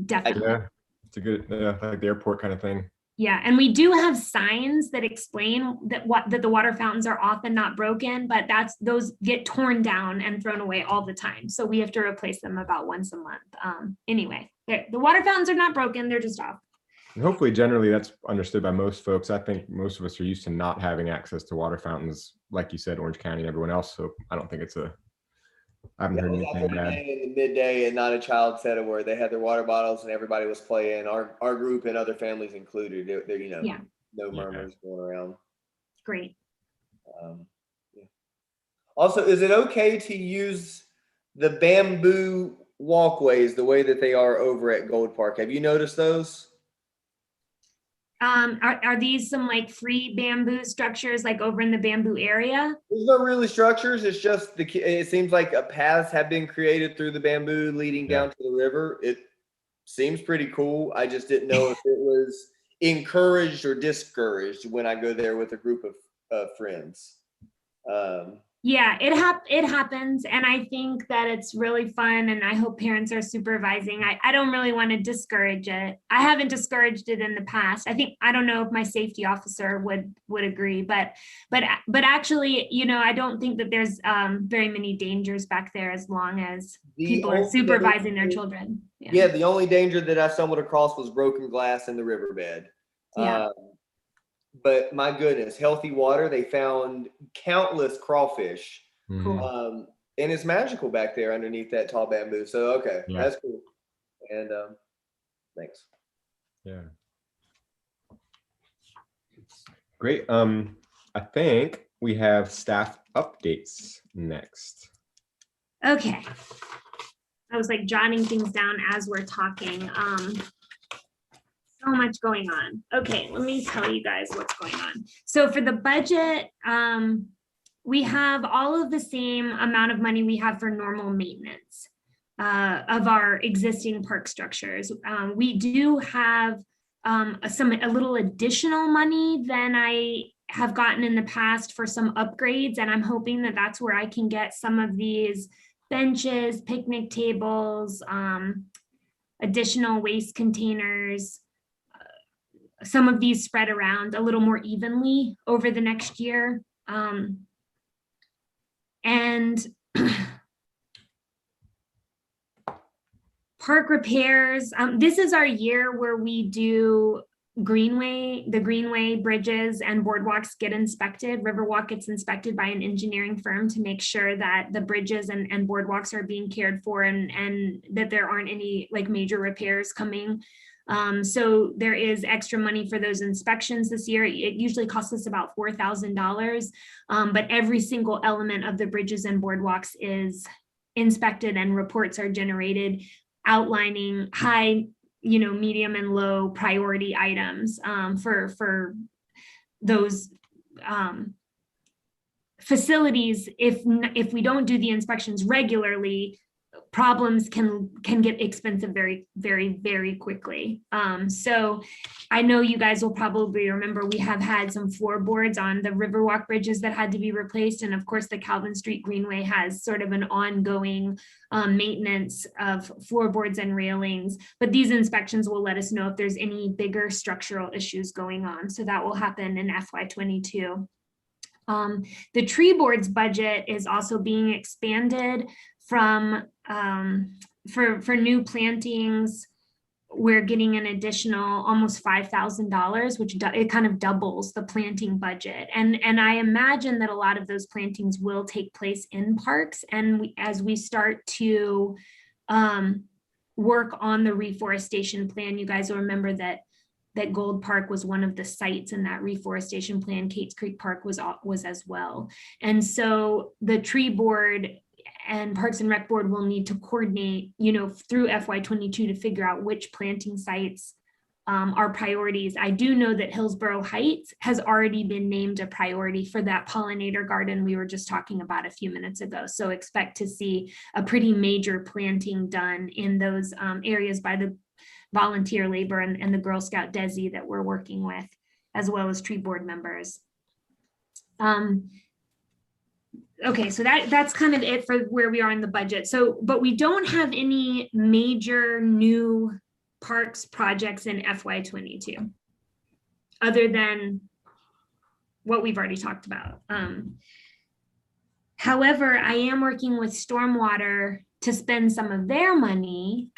Definitely. Yeah, it's a good, like the airport kind of thing. Yeah, and we do have signs that explain that the water fountains are often not broken, but those get torn down and thrown away all the time. So we have to replace them about once a month. Anyway, the water fountains are not broken, they're just off. And hopefully, generally, that's understood by most folks. I think most of us are used to not having access to water fountains, like you said, Orange County and everyone else. So I don't think it's a I haven't Yeah, heard I was out anything there bad. today in the midday, and Not a Child said a word. They had their water bottles and everybody was playing. Our group and other families included. There, Yeah. no murmurs going around. Great. Yeah. Also, is it okay to use the bamboo walkways the way that they are over at Gold Park? Have you noticed those? Are these some like free bamboo structures like over in the bamboo area? There's no really structures. It's just it seems like paths have been created through the bamboo leading down to the river. It seems pretty cool. I just didn't know if it was encouraged or discouraged when I go there with a group of friends. Yeah, it happens. And I think that it's really fun and I hope parents are supervising. I don't really want to discourage it. I haven't discouraged it in the past. I don't know if my safety officer would agree, but actually, I don't think that there's very many dangers back there as long as people are supervising their children. Yeah, the only danger that I stumbled across was broken glass in the riverbed. Yeah. But my goodness, healthy water. They found countless crawfish. Cool. And it's magical back there underneath that tall bamboo. So, okay, that's cool. And thanks. Yeah. Great. I think we have staff updates next. Okay. I was like jotting things down as we're talking. So much going on. Okay, let me tell you guys what's going on. So for the budget, we have all of the same amount of money we have for normal maintenance of our existing park structures. We do have a little additional money than I have gotten in the past for some upgrades, and I'm hoping that that's where I can get some of these benches, picnic tables, additional waste containers, some of these spread around a little more evenly over the next year. And park repairs, this is our year where we do the Greenway bridges and boardwalks get inspected. Riverwalk gets inspected by an engineering firm to make sure that the bridges and boardwalks are being cared for and that there aren't any like major repairs coming. So there is extra money for those inspections this year. It usually costs us about $4,000, but every single element of the bridges and boardwalks is inspected and reports are generated outlining high, medium and low priority items for those facilities. If we don't do the inspections regularly, problems can get expensive very, very, very quickly. So I know you guys will probably remember we have had some floorboards on the Riverwalk bridges that had to be replaced. And of course, the Calvin Street Greenway has sort of an ongoing maintenance of floorboards and railings. But these inspections will let us know if there's any bigger structural issues going on. So that will happen in FY22. The tree boards budget is also being expanded from for new plantings. We're getting an additional almost $5,000, which it kind of doubles the planting budget. And I imagine that a lot of those plantings will take place in parks. And as we start to work on the reforestation plan, you guys will remember that Gold Park was one of the sites in that reforestation plan. Kate's Creek Park was as well. And so the tree board and Parks and Rec Board will need to coordinate, through FY22 to figure out which planting sites are priorities. I do know that Hillsborough Heights has already been named a priority for that pollinator garden we were just talking about a few minutes ago. So expect to see a pretty major planting done in those areas by the volunteer labor and the Girl Scout Desi that we're working with, as well as tree board members. Okay, so that's kind of it for where we are in the budget. So, but we don't have any major new parks projects in FY22, other than what we've already talked about. However, I am working with Stormwater to spend some of their money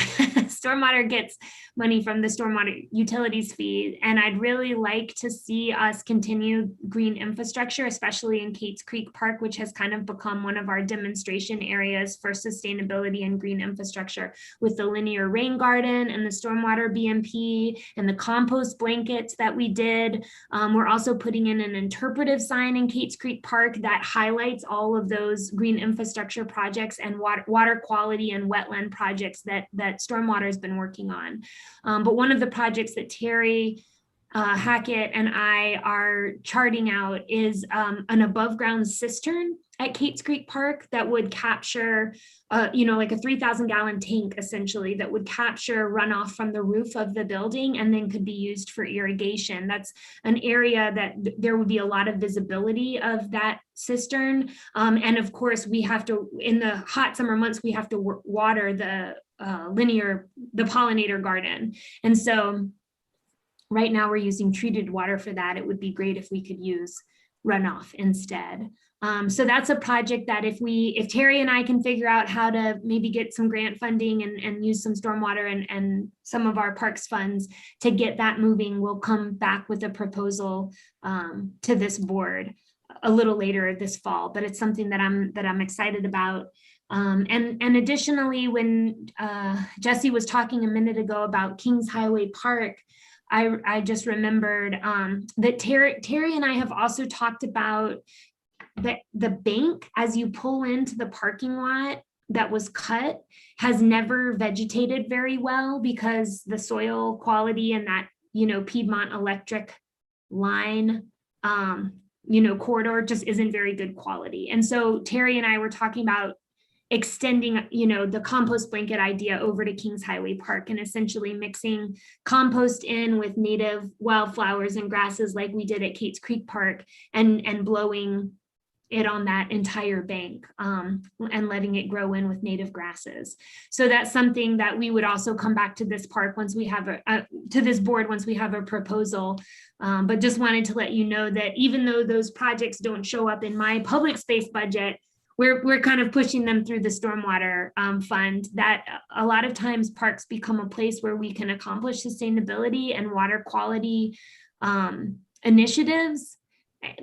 stormwater gets money from the stormwater utilities fee. And I'd really like to see us continue green infrastructure, especially in Kate's Creek Park, which has kind of become one of our demonstration areas for sustainability and green infrastructure, with the linear rain garden and the stormwater BMP and the compost blankets that we did. We're also putting in an interpretive sign in Kate's Creek Park that highlights all of those green infrastructure projects and water quality and wetland projects that Stormwater has been working on. But one of the projects that Terry Hackett and I are charting out is an above ground cistern at Kate's Creek Park that would capture, like a 3,000 gallon tank essentially that would capture runoff from the roof of the building and then could be used for irrigation. That's an area that there would be a lot of visibility of that cistern. And of course we have to, in the hot summer months, we have to water the pollinator garden. And so right now we're using treated water for that. It would be great if we could use runoff instead. So that's a project that if Terry and I can figure out how to maybe get some grant funding and use some stormwater and some of our parks funds to get that moving, we'll come back with a proposal to this board a little later this fall. But it's something that I'm excited about. And additionally, when Jesse was talking a minute ago about Kings Highway Park, I just remembered that Terry and I have also talked about the bank as you pull into the parking lot that was cut has never vegetated very well because the soil quality and that, Piedmont Electric line, corridor just isn't very good quality. And so Terry and I were talking about extending, the compost blanket idea over to Kings Highway Park and essentially mixing compost in with native wildflowers and grasses like we did at Kate's Creek Park and blowing it on that entire bank and letting it grow in with native grasses. So that's something that we would also come back to this park once we have to this board once we have a proposal. But just wanted to let you know that even though those projects don't show up in my public space budget, we're kind of pushing them through the stormwater fund. That a lot of times parks become a place where we can accomplish sustainability and water quality initiatives.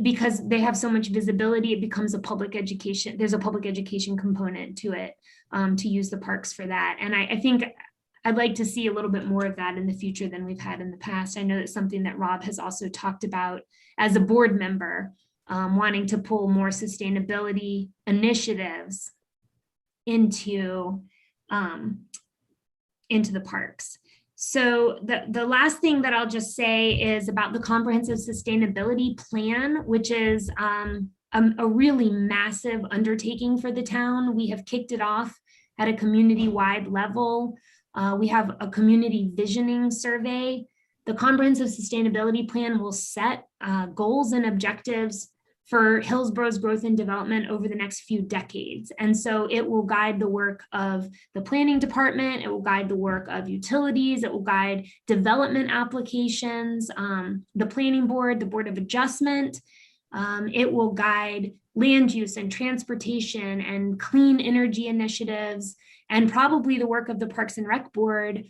Because they have so much visibility, it becomes a public education. There's a public education component to it to use the parks for that. And I think I'd like to see a little bit more of that in the future than we've had in the past. I know that's something that Rob has also talked about as a board member, wanting to pull more sustainability initiatives into the parks. So the last thing that I'll just say is about the comprehensive sustainability plan, which is a really massive undertaking for the town. We have kicked it off at a community-wide level. We have a community visioning survey. The comprehensive sustainability plan will set goals and objectives for Hillsborough's growth and development over the next few decades. And so it will guide the work of the planning department, it will guide the work of utilities, it will guide development applications, the planning board, the board of adjustment. It will guide land use and transportation and clean energy initiatives, and probably the work of the Parks and Rec Board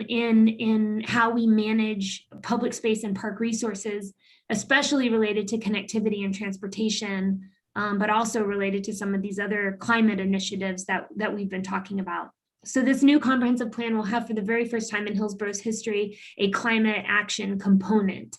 in how we manage public space and park resources, especially related to connectivity and transportation, but also related to some of these other climate initiatives that we've been talking about. So this new comprehensive plan will have, for the very first time in Hillsborough's history, a climate action component.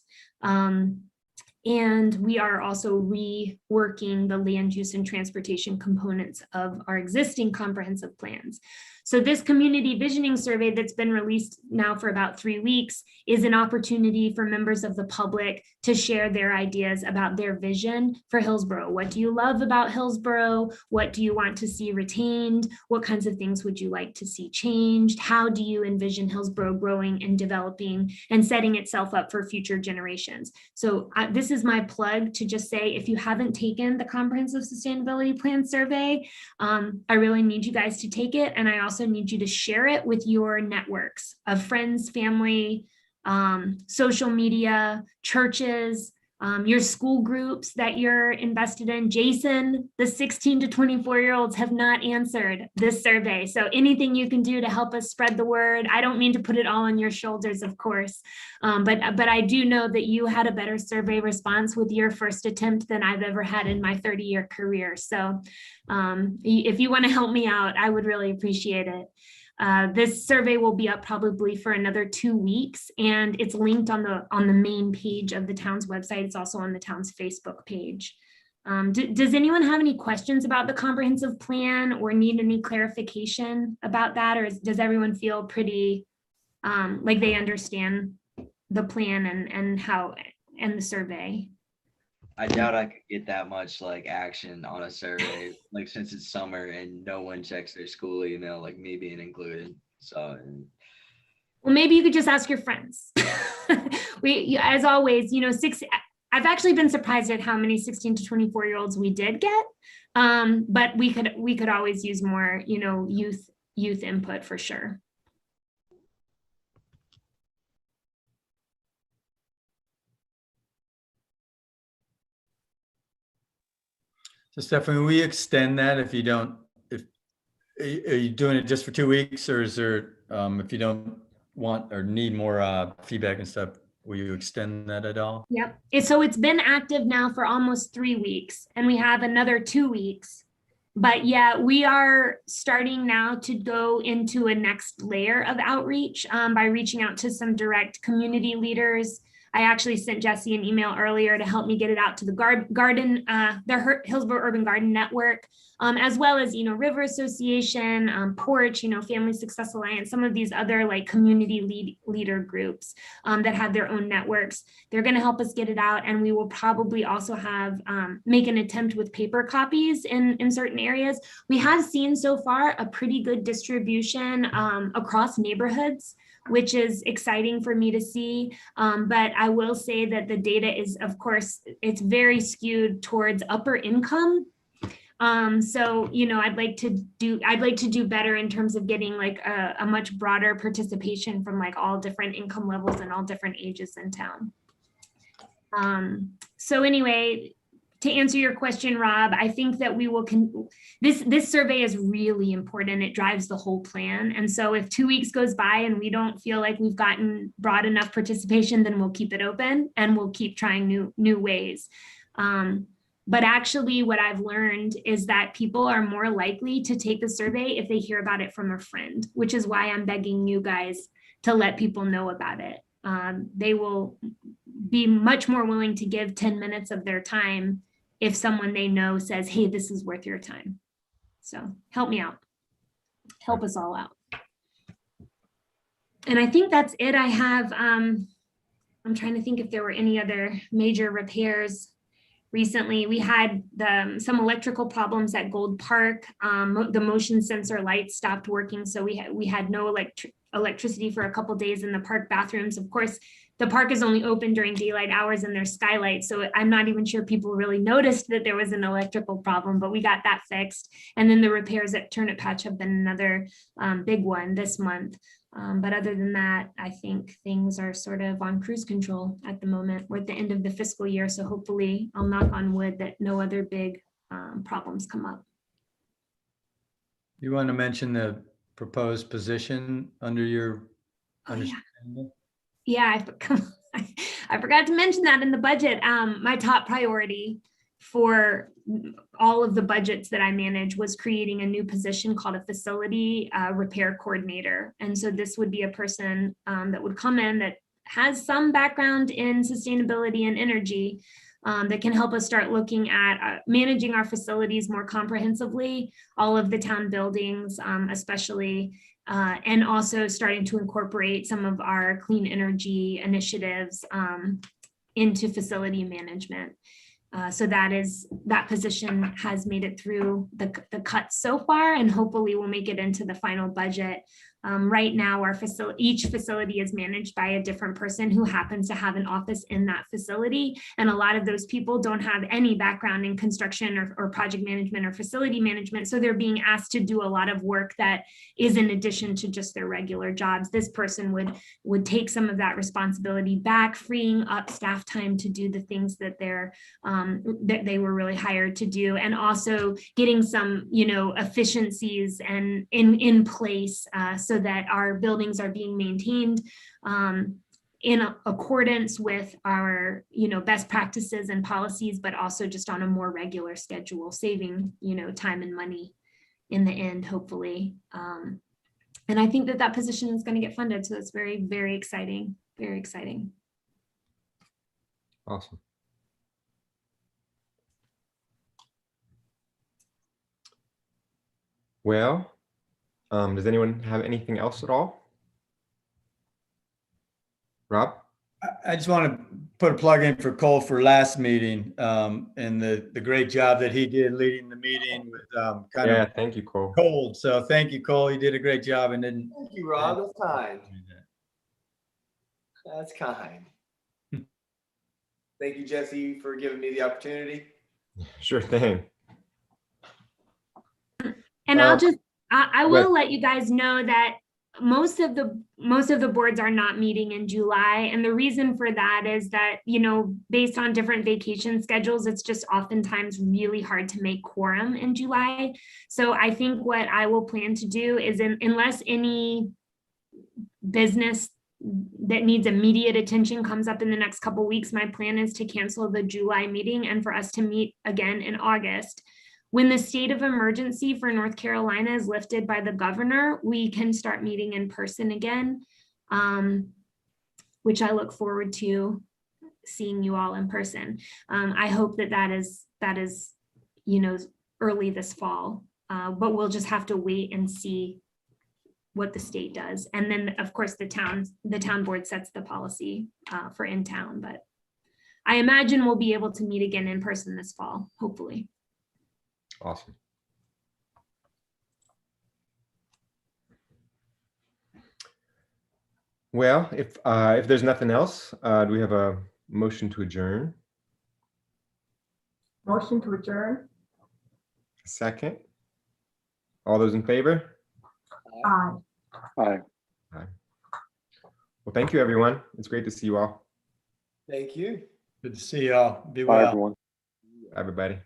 And we are also reworking the land use and transportation components of our existing comprehensive plans. So this community visioning survey that's been released now for about 3 weeks is an opportunity for members of the public to share their ideas about their vision for Hillsborough. What do you love about Hillsborough? What do you want to see retained? What kinds of things would you like to see changed? How do you envision Hillsborough growing and developing and setting itself up for future generations? So this is my plug to just say, if you haven't taken the comprehensive sustainability plan survey, I really need you guys to take it. And I also need you to share it with your networks of friends, family, social media, churches, your school groups that you're invested in. Jason, the 16 to 24-year-olds have not answered this survey. So anything you can do to help us spread the word. I don't mean to put it all on your shoulders, of course, but I do know that you had a better survey response with your first attempt than I've ever had in my 30-year career. So if you want to help me out, I would really appreciate it. This survey will be up probably for another 2 weeks, and it's linked on the main page of the town's website. It's also on the town's Facebook page. Does anyone have any questions about the comprehensive plan or need any clarification about that? Or does everyone feel pretty like they understand the plan and the survey? I doubt I could get that much like action on a survey, like since it's summer and no one checks their school email, like me being included. So, well, maybe you could just ask your friends. As always, I've actually been surprised at how many 16 to 24-year-olds we did get, but we could always use more, youth input for sure. So Stephanie, we extend that if are you doing it just for 2 weeks, or is there, if you don't want or need more feedback and stuff, will you extend that at all? Yep. So it's been active now for almost 3 weeks, and we have another 2 weeks. But yeah, we are starting now to go into a next layer of outreach by reaching out to some direct community leaders. I actually sent Jesse an email earlier to help me get it out to the Hillsborough Urban Garden Network, as well as, River Association, Porch, Family Success Alliance, some of these other like community leader groups that have their own networks. They're going to help us get it out. And we will probably also have make an attempt with paper copies in certain areas. We have seen so far a pretty good distribution across neighborhoods, which is exciting for me to see. But I will say that the data is, of course, it's very skewed towards upper income. So, I'd like to do better in terms of getting like a much broader participation from like all different income levels and all different ages in town. So anyway, to answer your question, Rob, I think that we will, this survey is really important. It drives the whole plan. And so if 2 weeks goes by and we don't feel like we've gotten broad enough participation, then we'll keep it open and we'll keep trying new ways. But actually what I've learned is that people are more likely to take the survey if they hear about it from a friend, which is why I'm begging you guys to let people know about it. They will be much more willing to give 10 minutes of their time if someone they know says, hey, this is worth your time. So help me out. Help us all out. And I think that's it. I have, I'm trying to think if there were any other major repairs recently. We had some electrical problems at Gold Park. The motion sensor lights stopped working. So we had no electricity for a couple days in the park bathrooms. Of course, the park is only open during daylight hours and there's skylights. So I'm not even sure people really noticed that there was an electrical problem, but we got that fixed. And then the repairs at Turnip Patch have been another big one this month. But other than that, I think things are sort of on cruise control at the moment. We're at the end of the fiscal year. So hopefully I'll knock on wood that no other big problems come up. You want to mention the proposed position under your understanding? Yeah, I forgot to mention that in the budget. My top priority for all of the budgets that I manage was creating a new position called a facility repair coordinator. And so this would be a person that would come in that has some background in sustainability and energy that can help us start looking at managing our facilities more comprehensively, all of the town buildings, especially, and also starting to incorporate some of our clean energy initiatives into facility management. So that position has made it through the cuts so far, and hopefully we'll make it into the final budget. Right now, each facility is managed by a different person who happens to have an office in that facility. And a lot of those people don't have any background in construction or project management or facility management. So they're being asked to do a lot of work that is in addition to just their regular jobs. This person would take some of that responsibility back, freeing up staff time to do the things that that they were really hired to do, and also getting some, efficiencies and in place so that our buildings are being maintained in accordance with our, best practices and policies, but also just on a more regular schedule, saving, time and money in the end, hopefully. And I think that position is going to get funded. So it's very, very exciting. Very exciting. Awesome. Well, does anyone have anything else at all? Rob? I just want to put a plug in for Cole for last meeting and the great job that he did leading the meeting with kind of Thank you, Cole. cold. So thank you, Cole. You did a great job. And then Thank you, Rob. That's kind. That's kind. Thank you, Jesse, for giving me the opportunity. Sure thing. And I will let you guys know that most of the boards are not meeting in July. And the reason for that is that, based on different vacation schedules, it's just oftentimes really hard to make quorum in July. So I think what I will plan to do is unless any business that needs immediate attention comes up in the next couple of weeks, my plan is to cancel the July meeting and for us to meet again in August. When the state of emergency for North Carolina is lifted by the governor, we can start meeting in person again, which I look forward to seeing you all in person. I hope that is early this fall, but we'll just have to wait and see what the state does. And then, of course, the town board sets the policy for in town, but I imagine we'll be able to meet again in person this fall, hopefully. Awesome. Well, if there's nothing else, do we have a motion to adjourn? Motion to adjourn. Second. All those in favor? Aye. Aye. Well, thank you, everyone. It's great to see you all. Thank you. good to see y'all. Be Bye, well. everyone. Everybody.